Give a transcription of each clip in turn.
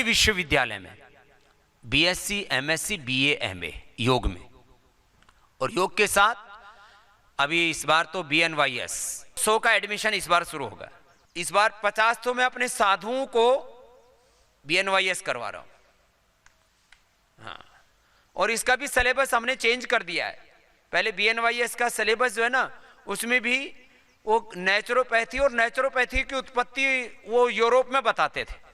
विश्वविद्यालय में BSc, MSc, BA, MA योग में, और योग के साथ अभी इस बार तो बीएनवाईएस 100 का एडमिशन इस बार शुरू होगा। इस बार 50 तो मैं अपने साधुओं को बीएनवाईएस करवा रहा हूं। हाँ, और इसका भी सिलेबस हमने चेंज कर दिया है। पहले बीएनवाईएस का सिलेबस जो है ना, उसमें भी वो नेचुरोपैथी और नेचुरोपैथी की उत्पत्ति वो यूरोप में बताते थे।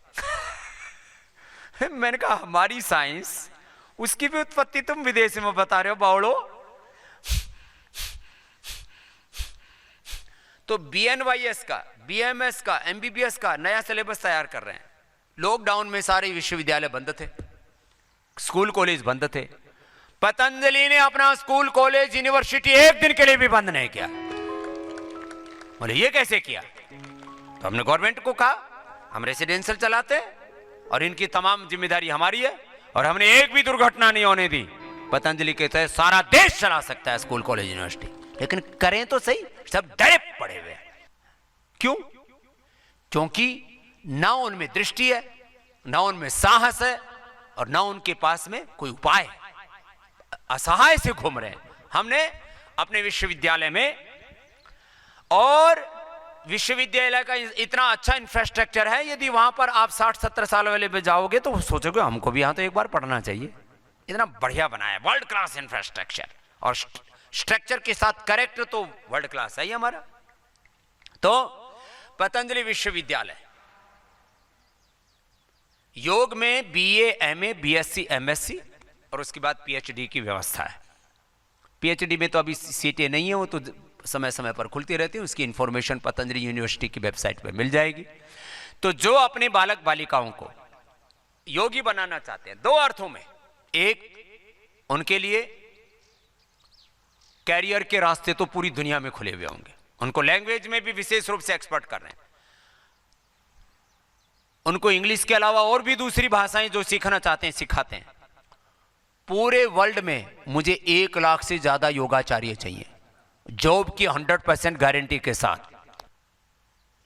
मैंने कहा हमारी साइंस, उसकी भी उत्पत्ति तुम विदेश में बता रहे हो बावड़ो। तो बीएनवाईएस का, बीएमएस का, एमबीबीएस का नया सिलेबस तैयार कर रहे हैं। लॉकडाउन में सारे विश्वविद्यालय बंद थे, स्कूल कॉलेज बंद थे। पतंजलि ने अपना स्कूल कॉलेज यूनिवर्सिटी एक दिन के लिए भी बंद नहीं किया। बोले ये कैसे किया? तो हमने गवर्नमेंट को कहा हम रेसिडेंशियल चलाते हैं और इनकी तमाम जिम्मेदारी हमारी है, और हमने एक भी दुर्घटना नहीं होने दी। पतंजलि कहते हैं सारा देश चला सकता है स्कूल कॉलेज यूनिवर्सिटी, लेकिन करें तो सही, सब डरे पड़े हुए। क्यों? क्योंकि ना उनमें दृष्टि है, ना उनमें साहस है, और ना उनके पास में कोई उपाय है। असहाय से घूम रहे हैं। हमने अपने विश्वविद्यालय में, और विश्वविद्यालय का इतना अच्छा इंफ्रास्ट्रक्चर है, यदि वहां पर आप 60-70 साल वाले पे जाओगे तो सोचोगे हमको भी यहां तो एक बार पढ़ना चाहिए। इतना बढ़िया बनाया, वर्ल्ड क्लास इंफ्रास्ट्रक्चर, और स्ट्रक्चर के साथ करेक्ट तो वर्ल्ड क्लास है ही हमारा। तो पतंजलि विश्वविद्यालय योग में बीए, एमए, बीएससी, एमएससी और उसके बाद पीएचडी की व्यवस्था है। पीएचडी में तो अभी सीटें नहीं है, वो तो समय समय पर खुलती रहती है। उसकी इंफॉर्मेशन पतंजलि यूनिवर्सिटी की वेबसाइट पर मिल जाएगी। तो जो अपने बालक बालिकाओं को योगी बनाना चाहते हैं, दो अर्थों में, एक उनके लिए कैरियर के रास्ते तो पूरी दुनिया में खुले हुए होंगे, उनको लैंग्वेज में भी विशेष रूप से एक्सपर्ट कर रहे हैं, उनको इंग्लिश के अलावा और भी दूसरी भाषाएं जो सीखना चाहते हैं सिखाते हैं। पूरे वर्ल्ड में मुझे 1 लाख से ज्यादा योगाचार्य चाहिए, जॉब की 100% गारंटी के साथ।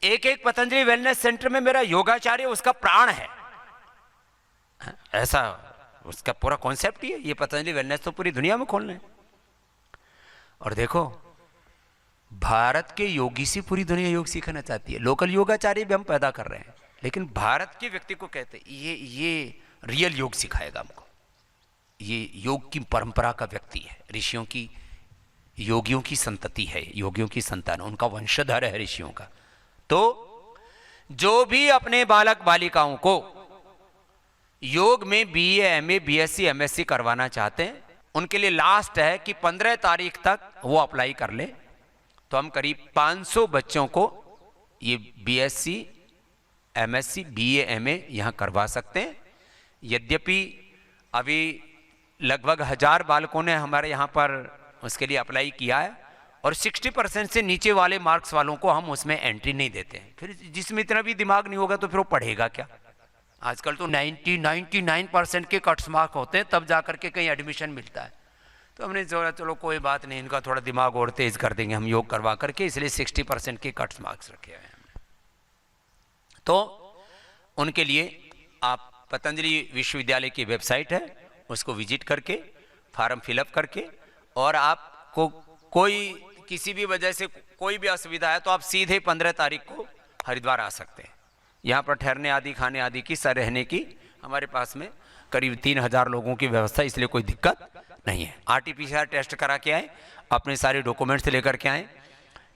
एक पतंजलि वेलनेस सेंटर में मेरा योगाचार्य उसका प्राण है, ऐसा उसका पूरा कॉन्सेप्ट ही है। ये पतंजलि वेलनेस तो पूरी दुनिया में खोलना है। और देखो, भारत के योगी से पूरी दुनिया योग सीखना चाहती है। लोकल योगाचार्य भी हम पैदा कर रहे हैं, लेकिन भारत के व्यक्ति को कहते हैं ये रियल योग सिखाएगा हमको। ये योग की परंपरा का व्यक्ति है, ऋषियों की, योगियों की संतति है, योगियों की संतान, उनका वंशधर है ऋषियों का। तो जो भी अपने बालक बालिकाओं को योग में बीए, एमए, बीएससी, एमएससी करवाना चाहते हैं, उनके लिए लास्ट है कि 15 तारीख तक वो अप्लाई कर ले। तो हम करीब 500 बच्चों को ये बीएससी, एमएससी, बीए, एमए यहां करवा सकते हैं। यद्यपि अभी लगभग 1000 बालकों ने हमारे यहाँ पर उसके लिए अप्लाई किया है, और 60% से नीचे वाले मार्क्स वालों को हम उसमें एंट्री नहीं देते हैं। फिर जिसमें इतना भी दिमाग नहीं होगा तो फिर वो पढ़ेगा क्या? आजकल तो 99% के कट्स मार्क होते हैं, तब जाकर के कहीं एडमिशन मिलता है। तो हमने सोचा चलो कोई बात नहीं, इनका थोड़ा दिमाग और तेज कर देंगे हम योग करवा करके, इसलिए 60% के कट्स मार्क्स रखे हुए हैं। तो उनके लिए आप पतंजलि विश्वविद्यालय की वेबसाइट है, उसको विजिट करके फॉर्म फिलअप करके, और आपको कोई किसी भी वजह से कोई भी असुविधा है तो आप सीधे 15 तारीख को हरिद्वार आ सकते हैं। यहाँ पर ठहरने आदि, खाने आदि की, सर रहने की हमारे पास में करीब 3000 लोगों की व्यवस्था, इसलिए कोई दिक्कत नहीं है। आरटीपीसीआर टेस्ट करा के आए, अपने सारे डॉक्यूमेंट्स लेकर के आए,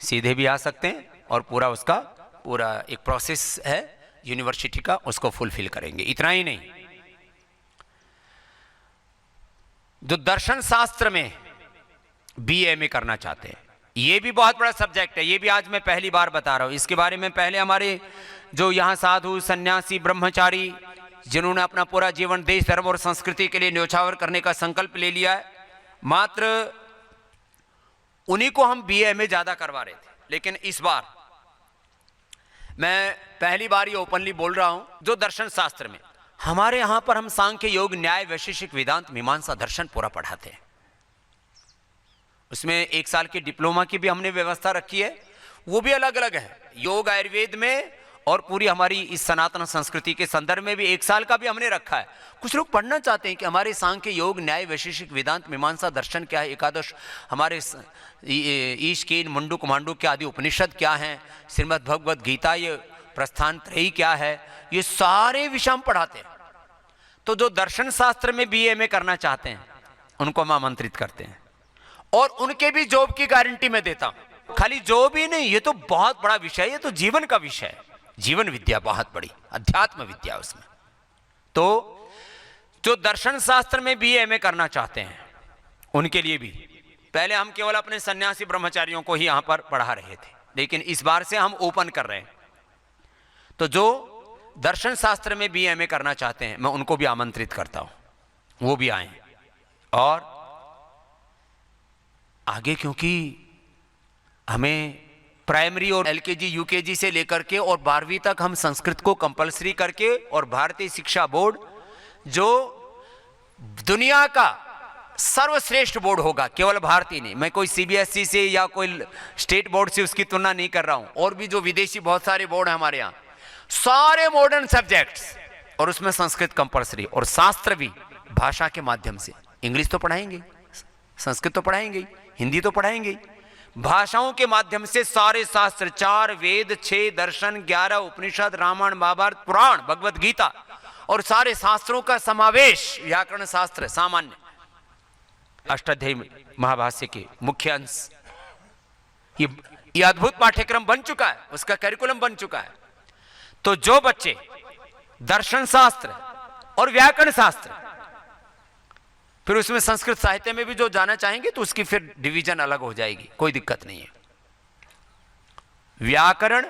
सीधे भी आ सकते हैं, और पूरा उसका पूरा एक प्रोसेस है यूनिवर्सिटी का, उसको फुलफिल करेंगे। इतना ही नहीं, जो दर्शन शास्त्र में बीए में करना चाहते हैं, ये भी बहुत बड़ा सब्जेक्ट है। ये भी आज मैं पहली बार बता रहा हूं। इसके बारे में पहले हमारे जो यहाँ साधु, सन्यासी, ब्रह्मचारी, जिन्होंने अपना पूरा जीवन देश, धर्म और संस्कृति के लिए न्योछावर करने का संकल्प ले लिया है, मात्र उन्हीं को हम बीए में ज्यादा करवा रहे थे। लेकिन इस बार मैं पहली बार ये ओपनली बोल रहा हूं, जो दर्शन शास्त्र में हमारे यहां पर हम सांख्य, योग, न्याय, वैशेषिक, वेदांत, मीमांसा, दर्शन पूरा पढ़ाते हैं। उसमें 1 साल की डिप्लोमा की भी हमने व्यवस्था रखी है, वो भी अलग अलग है। योग आयुर्वेद में और पूरी हमारी इस सनातन संस्कृति के संदर्भ में भी 1 साल का भी हमने रखा है। कुछ लोग पढ़ना चाहते हैं कि हमारे सांख्य, योग, न्याय, वैशेषिक, वेदांत, मीमांसा, दर्शन क्या है, एकादश, हमारे ईश, केन, मुंडुक, मांडुक्य आदि उपनिषद क्या हैं, श्रीमद् भगवद गीता, ये प्रस्थान त्रयी क्या है, ये सारे विषय हम पढ़ाते हैं। तो जो दर्शन शास्त्र में BA में करना चाहते हैं उनको हम आमंत्रित करते हैं, और उनके भी जॉब की गारंटी मैं देता हूं। खाली जॉब ही नहीं, ये तो बहुत बड़ा विषय है, ये तो जीवन का विषय है, जीवन विद्या बहुत बड़ी अध्यात्म विद्या उसमें। तो जो दर्शन शास्त्र में BA में करना चाहते हैं उनके लिए भी, पहले हम केवल अपने सन्यासी ब्रह्मचारियों को ही यहां पर पढ़ा रहे थे, लेकिन इस बार से हम ओपन कर रहे हैं। तो जो दर्शन शास्त्र में BA में करना चाहते हैं मैं उनको भी आमंत्रित करता हूं, वो भी आए। और आगे क्योंकि हमें प्राइमरी और LKG UKG से लेकर के और 12वीं तक हम संस्कृत को कंपलसरी करके, और भारतीय शिक्षा बोर्ड जो दुनिया का सर्वश्रेष्ठ बोर्ड होगा, केवल भारतीय नहीं, मैं कोई CBSE से या कोई स्टेट बोर्ड से उसकी तुलना नहीं कर रहा हूं, और भी जो विदेशी बहुत सारे बोर्ड हैं हमारे यहाँ, सारे मॉडर्न सब्जेक्ट्स, और उसमें संस्कृत कंपलसरी, और शास्त्र भी भाषा के माध्यम से। इंग्लिश तो पढ़ाएंगे, संस्कृत तो पढ़ाएंगे, हिंदी तो पढ़ाएंगे, भाषाओं के माध्यम से सारे शास्त्र, 4 वेद, 6 दर्शन, 11 उपनिषद, रामायण, महाभारत, पुराण, भगवत गीता, और सारे शास्त्रों का समावेश, व्याकरण शास्त्र, सामान्य, अष्टाध्यायी महाभाष्य के मुख्य अंश, ये अद्भुत पाठ्यक्रम बन चुका है, उसका करिकुलम बन चुका है। तो जो बच्चे दर्शन शास्त्र और व्याकरण शास्त्र, फिर उसमें संस्कृत साहित्य में भी जो जाना चाहेंगे तो उसकी फिर डिवीजन अलग हो जाएगी, कोई दिक्कत नहीं है। व्याकरण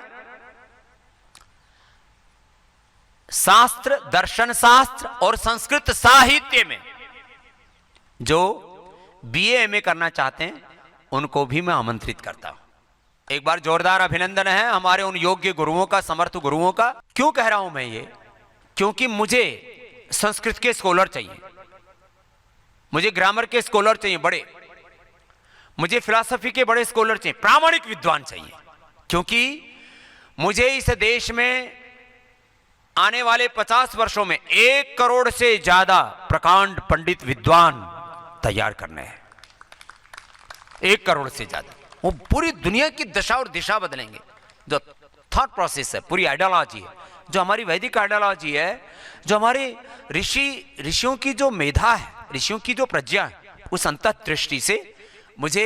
शास्त्र, दर्शन शास्त्र और संस्कृत साहित्य में जो BA में करना चाहते हैं उनको भी मैं आमंत्रित करता हूं। एक बार जोरदार अभिनंदन है हमारे उन योग्य गुरुओं का, समर्थ गुरुओं का। क्यों कह रहा हूं मैं ये? क्योंकि मुझे संस्कृत के स्कॉलर चाहिए, मुझे ग्रामर के स्कॉलर चाहिए बड़े, मुझे फिलॉसफी के बड़े स्कॉलर चाहिए, प्रामाणिक विद्वान चाहिए। क्योंकि मुझे इस देश में आने वाले 50 वर्षों में 1 करोड़ से ज्यादा प्रकांड पंडित विद्वान तैयार करने हैं। 1 करोड़ से ज्यादा, वो पूरी दुनिया की दशा और दिशा बदलेंगे। जो थॉट प्रोसेस है, पूरी आइडियोलॉजी है, जो हमारी वैदिक आइडियोलॉजी है, जो हमारे ऋषियों की जो मेधा है, ऋषियों की जो प्रज्ञा है, उस अंतर्दृष्टि से मुझे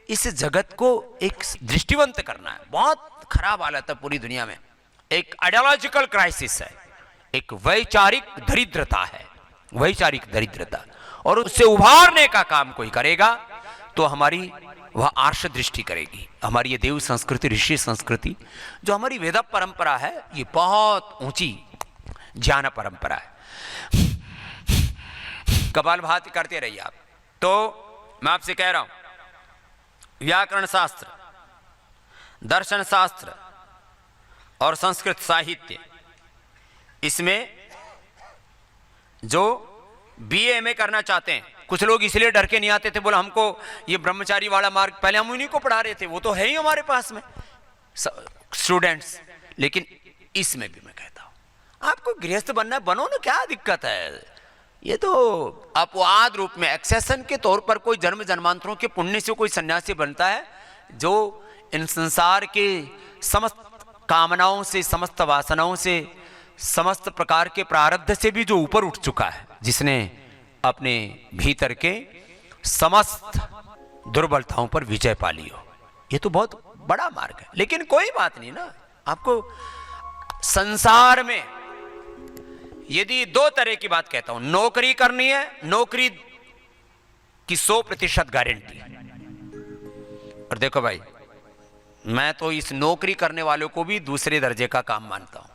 इस जगत को एक दृष्टिवंत करना है। बहुत खराब हालत है पूरी दुनिया में, एक आइडियोलॉजिकल क्राइसिस है, एक वैचारिक दरिद्रता है, वैचारिक दरिद्रता, और उससे उभारने का काम कोई करेगा तो हमारी वह आर्ष दृष्टि करेगी। हमारी ये देव संस्कृति, ऋषि संस्कृति, जो हमारी वेद परंपरा है, ये बहुत ऊंची ज्ञान परंपरा है। कपालभाति करते रहिए आप। तो मैं आपसे कह रहा हूं, व्याकरण शास्त्र, दर्शन शास्त्र और संस्कृत साहित्य, इसमें जो BA में करना चाहते हैं, कुछ लोग इसलिए डर के नहीं आते थे, बोला हमको ये ब्रह्मचारी वाला मार्ग, पहले हम उन्हीं को पढ़ा रहे थे, वो तो है ही हमारे पास में स्टूडेंट्स। लेकिन इसमें भी मैं कहता हूं आपको गृहस्थ बनना है, बनो ना, क्या दिक्कत है? ये तो अपवाद रूप में, एक्सेशन के तौर पर कोई जन्म जन्मांतरों के पुण्य से कोई सन्यासी बनता है, जो इन संसार के समस्त कामनाओं से, समस्त वासनाओं से, समस्त प्रकार के प्रारब्ध से भी जो ऊपर उठ चुका है, जिसने अपने भीतर के समस्त दुर्बलताओं पर विजय पा ली हो। ये तो बहुत बड़ा मार्ग है। लेकिन कोई बात नहीं ना, आपको संसार में यदि 2 तरह की बात कहता हूं, नौकरी करनी है, नौकरी की 100% गारंटी। और देखो भाई, मैं तो इस नौकरी करने वालों को भी दूसरे दर्जे का काम मानता हूं।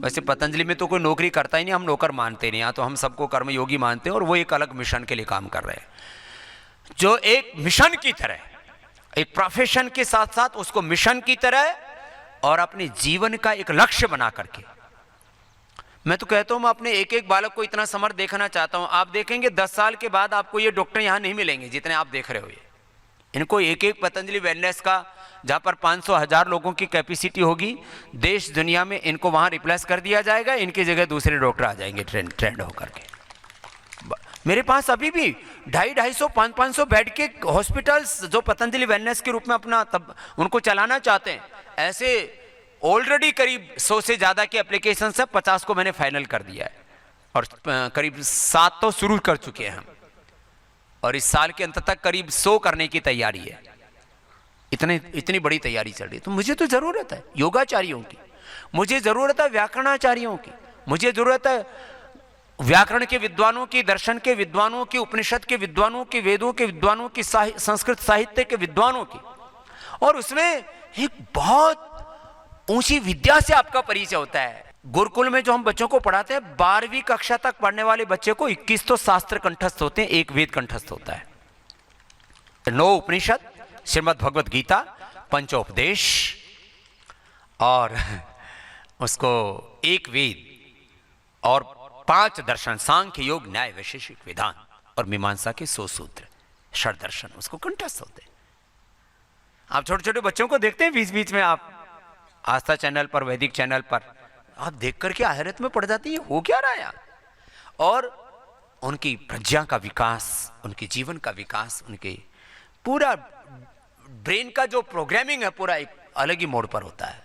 वैसे पतंजलि में तो कोई नौकरी करता ही नहीं, हम नौकर मानते नहीं, यहाँ तो हम सबको कर्मयोगी मानते हैं, और वो एक अलग मिशन के लिए काम कर रहे हैं। जो एक मिशन की तरह, एक प्रोफेशन के साथ साथ उसको मिशन की तरह और अपने जीवन का एक लक्ष्य बना करके, मैं तो कहता हूं, मैं अपने एक एक बालक को इतना समर्थ देखना चाहता हूं। आप देखेंगे 10 साल के बाद आपको ये डॉक्टर यहां नहीं मिलेंगे जितने आप देख रहे हो। ये इनको एक एक पतंजलि वेलनेस का जहाँ पर 500,000 लोगों की कैपेसिटी होगी, देश दुनिया में इनको वहाँ रिप्लेस कर दिया जाएगा, इनकी जगह दूसरे डॉक्टर आ जाएंगे ट्रेंड होकर के। मेरे पास अभी भी 250, 500 बेड के हॉस्पिटल्स जो पतंजलि वेलनेस के रूप में अपना तब उनको चलाना चाहते हैं, ऐसे ऑलरेडी करीब 100 से ज़्यादा के एप्लीकेशन से 50 को मैंने फाइनल कर दिया है और करीब 7 तो शुरू कर चुके हैं हम, और इस साल के अंत तक करीब 100 करने की तैयारी है। इतनी बड़ी तैयारी चल रही है। तो मुझे तो ज़रूरत है योगाचार्यों की, मुझे ज़रूरत है व्याकरणाचार्यों की, मुझे ज़रूरत है व्याकरण के विद्वानों की, दर्शन के विद्वानों की, उपनिषद के विद्वानों की, वेदों के विद्वानों की, संस्कृत साहित्य के विद्वानों की। और उसमें एक बहुत ऊंची विद्या से आपका परिचय होता है। गुरुकुल में जो हम बच्चों को पढ़ाते हैं, 12वीं कक्षा तक पढ़ने वाले बच्चे को 21 तो शास्त्र कंठस्थ होते हैं, एक वेद कंठस्थ होता है। 9 उपनिषद, श्रीमद् भगवत गीता, पंचोपदेश और उसको एक वेद और 5 दर्शन, सांख्य, योग, न्याय, वैशेषिक, वेदांत और मीमांसा के 100 सूत्र, षड दर्शन उसको कंठस्थ होते हैं। आप छोटे छोटे बच्चों को देखते हैं बीच बीच में, आप आस्था चैनल पर, वैदिक चैनल पर, आप देख करके हैरत में पड़ जाती है, हो क्या रहा है यार। और उनकी प्रज्ञा का विकास, उनके जीवन का विकास, उनके पूरा ब्रेन का जो प्रोग्रामिंग है पूरा एक अलग ही मोड पर होता है।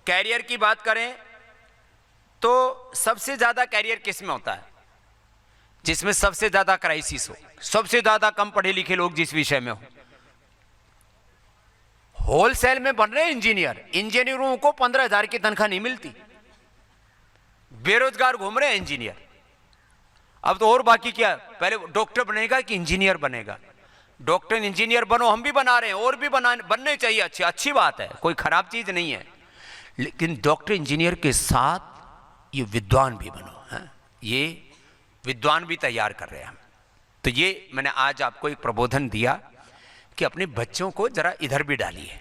कैरियर की बात करें तो सबसे ज्यादा कैरियर किस में होता है? जिसमें सबसे ज्यादा क्राइसिस हो, सबसे ज्यादा कम पढ़े लिखे लोग जिस विषय में हो। होलसेल में बन रहे इंजीनियर, इंजीनियरों को 15,000 की तनख्वाह नहीं मिलती, बेरोजगार घूम रहे इंजीनियर। अब तो और बाकी क्या, पहले डॉक्टर बनेगा कि इंजीनियर बनेगा? डॉक्टर इंजीनियर बनो, हम भी बना रहे हैं, और भी बनने चाहिए, अच्छी बात है, कोई खराब चीज नहीं है। लेकिन डॉक्टर इंजीनियर के साथ ये विद्वान भी बनो, है? ये विद्वान भी तैयार कर रहे हैं हम। तो ये मैंने आज आपको एक प्रबोधन दिया कि अपने बच्चों को जरा इधर भी डालिए,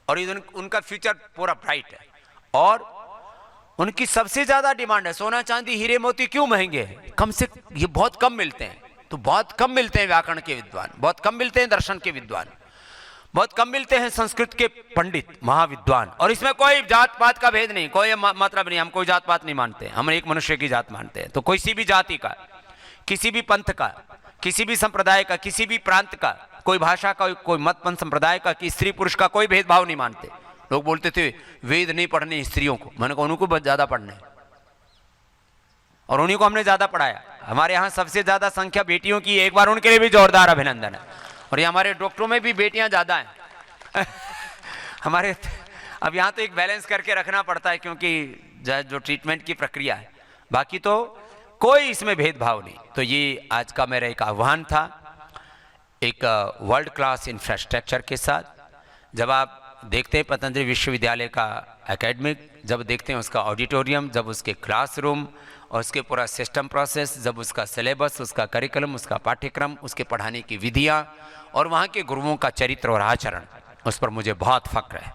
और उनका फ्यूचर पूरा ब्राइट है। और उनकी सबसे ज्यादा डिमांड है, सोना चांदी हीरे मोती क्यों महंगे हैं? कम से ये बहुत कम मिलते हैं, तो बहुत कम मिलते हैं व्याकरण के विद्वान, बहुत कम मिलते हैं दर्शन के विद्वान, बहुत कम मिलते हैं संस्कृत के पंडित महाविद्वान। और इसमें कोई जात पात का भेद नहीं, कोई मतलब नहीं, हम कोई जात पात नहीं मानते, हम एक मनुष्य की जात मानते हैं। तो किसी भी जाति का, किसी भी पंथ का, किसी भी संप्रदाय का, किसी भी प्रांत का, कोई भाषा का, कोई मत पंथ संप्रदाय का, कि स्त्री पुरुष का कोई भेदभाव नहीं मानते। लोग बोलते थे वेद नहीं पढ़ने स्त्रियों को, मैंने कहा उनको बहुत ज्यादा पढ़ने, और उन्हीं को हमने ज्यादा पढ़ाया। हमारे यहाँ सबसे ज्यादा संख्या बेटियों की, एक बार उनके लिए भी जोरदार अभिनंदन है। और ये हमारे डॉक्टरों में भी बेटियां ज्यादा हैं हमारे। अब यहाँ तो एक बैलेंस करके रखना पड़ता है, क्योंकि जो ट्रीटमेंट की प्रक्रिया है, बाकी तो कोई इसमें भेदभाव नहीं। तो ये आज का मेरा एक आह्वान था, एक वर्ल्ड क्लास इंफ्रास्ट्रक्चर के साथ। जब आप देखते हैं पतंजलि विश्वविद्यालय का एकेडमिक, जब देखते हैं उसका ऑडिटोरियम, जब उसके क्लासरूम और उसके पूरा सिस्टम प्रोसेस, जब उसका सिलेबस, उसका करिकुलम, उसका पाठ्यक्रम, उसके पढ़ाने की विधियाँ और वहाँ के गुरुओं का चरित्र और आचरण, उस पर मुझे बहुत फक्र है।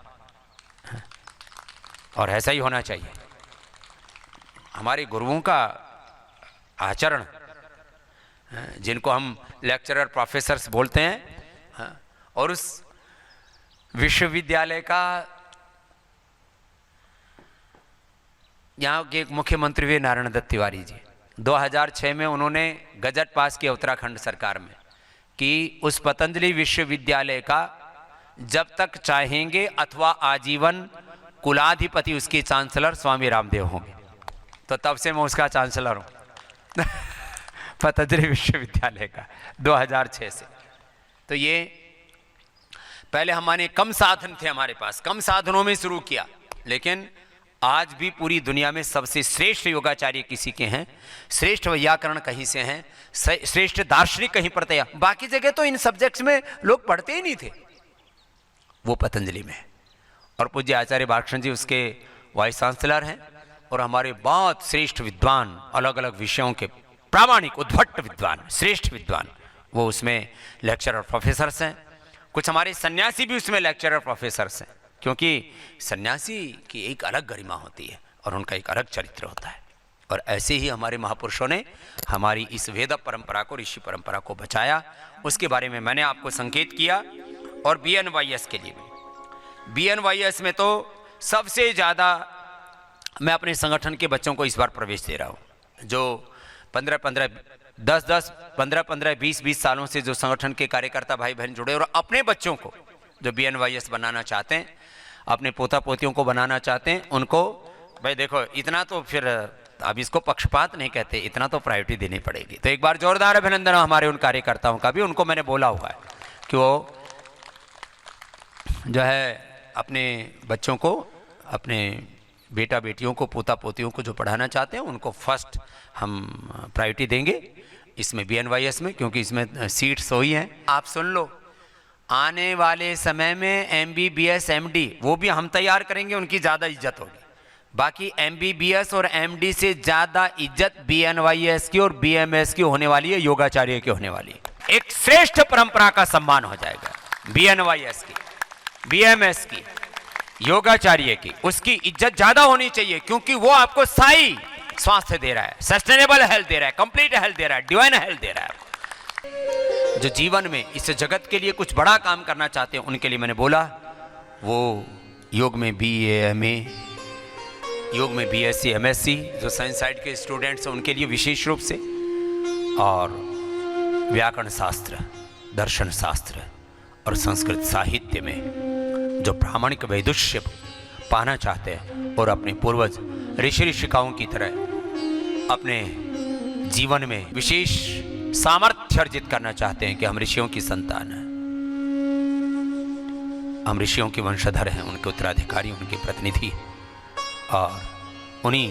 और ऐसा ही होना चाहिए। हमारे गुरुओं का आचरण, जिनको हम लेक्चरर प्रोफेसर्स बोलते हैं, और उस विश्वविद्यालय का यहाँ के एक मुख्यमंत्री हुए नारायण दत्त तिवारी जी, 2006 में उन्होंने गजट पास किया उत्तराखंड सरकार में कि उस पतंजलि विश्वविद्यालय का जब तक चाहेंगे अथवा आजीवन कुलाधिपति उसके चांसलर स्वामी रामदेव होंगे। तो तब से मैं उसका चांसलर हूँ पतंजलि विश्वविद्यालय का 2006 से। तो ये पहले हमारे कम साधन थे, हमारे पास कम साधनों में शुरू किया, लेकिन आज भी पूरी दुनिया में सबसे श्रेष्ठ योगाचार्य किसी के हैं, श्रेष्ठ व्याकरण कहीं से हैं, श्रेष्ठ दार्शनिक कहीं पर तैयार। बाकी जगह तो इन सब्जेक्ट्स में लोग पढ़ते ही नहीं थे, वो पतंजलि में। और पूज्य आचार्य बालकृष्ण जी उसके वाइस चांसलर हैं, और हमारे बहुत श्रेष्ठ विद्वान, अलग अलग विषयों के प्रामाणिक उद्भट विद्वान, श्रेष्ठ विद्वान, वो उसमें लेक्चरर प्रोफेसर्स हैं। कुछ हमारे सन्यासी भी उसमें लेक्चरर प्रोफेसर्स हैं, क्योंकि सन्यासी की एक अलग गरिमा होती है और उनका एक अलग चरित्र होता है। और ऐसे ही हमारे महापुरुषों ने हमारी इस वेद परंपरा को, ऋषि परंपरा को बचाया। उसके बारे में मैंने आपको संकेत किया। और BNYS के लिए भी BNYS में तो सबसे ज़्यादा मैं अपने संगठन के बच्चों को इस बार प्रवेश दे रहा हूँ, जो 15 20 सालों से जो संगठन के कार्यकर्ता भाई बहन जुड़े और अपने बच्चों को जो BNYS बनाना चाहते हैं, अपने पोता पोतियों को बनाना चाहते हैं, उनको भाई देखो इतना तो फिर अब इसको पक्षपात नहीं कहते, इतना तो प्रायोरिटी देनी पड़ेगी। तो एक बार जोरदार अभिनंदन हमारे उन कार्यकर्ताओं का भी, उनको मैंने बोला हुआ है कि वो जो है अपने बच्चों को, अपने बेटा बेटियों को, पोता पोतियों को जो पढ़ाना चाहते हैं उनको फर्स्ट हम प्रायोरिटी देंगे इसमें BNYS में, क्योंकि इसमें सीट्स वही हैं। आप सुन लो, आने वाले समय में MBBS MD वो भी हम तैयार करेंगे, उनकी ज़्यादा इज्जत होगी। बाकी MBBS और MD से ज़्यादा इज्जत BNYS की और BMS की होने वाली है, योगाचार्य की होने वाली है। एक श्रेष्ठ परंपरा का सम्मान हो जाएगा BNYS की, BMS की, योगाचार्य की, उसकी इज्जत ज़्यादा होनी चाहिए, क्योंकि वो आपको स्थायी स्वास्थ्य दे रहा है, सस्टेनेबल हेल्थ दे रहा है, कंप्लीट हेल्थ दे रहा है, डिवाइन हेल्थ दे रहा है। जो जीवन में इस जगत के लिए कुछ बड़ा काम करना चाहते हैं उनके लिए मैंने बोला वो योग में BA MA, योग में BSc MSc, जो साइंस साइड के स्टूडेंट्स हैं उनके लिए विशेष रूप से, और व्याकरण शास्त्र, दर्शन शास्त्र और संस्कृत साहित्य में जो प्रामाणिक वैदुष्य पाना चाहते हैं और अपने पूर्वज ऋषि ऋषिकाओं की तरह अपने जीवन में विशेष सामर्थ्य अर्जित करना चाहते हैं कि हम ऋषियों की संतान हैं, हम ऋषियों के वंशधर हैं, उनके उत्तराधिकारी, उनके प्रतिनिधि, और उन्हीं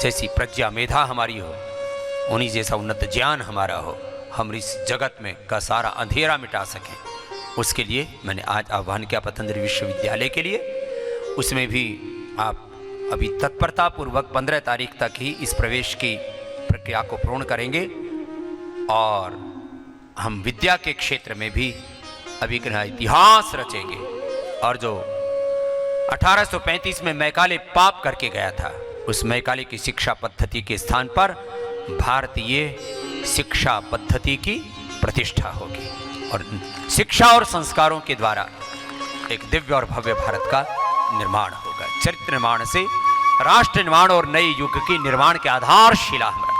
जैसी प्रज्ञा मेधा हमारी हो, उन्हीं जैसा उन्नत ज्ञान हमारा हो, हम इस जगत में का सारा अंधेरा मिटा सकें। उसके लिए मैंने आज आह्वान किया पतंजलि विश्वविद्यालय के लिए। उसमें भी आप अभी तत्परतापूर्वक 15 तारीख तक ही इस प्रवेश की प्रक्रिया को पूर्ण करेंगे, और हम विद्या के क्षेत्र में भी अभी इतिहास रचेंगे। और जो 1835 में मैकाले पाप करके गया था, उस मैकाले की शिक्षा पद्धति के स्थान पर भारतीय शिक्षा पद्धति की प्रतिष्ठा होगी, और शिक्षा और संस्कारों के द्वारा एक दिव्य और भव्य भारत का निर्माण होगा। चरित्र निर्माण से राष्ट्र निर्माण और नए युग की निर्माण के आधारशिला हम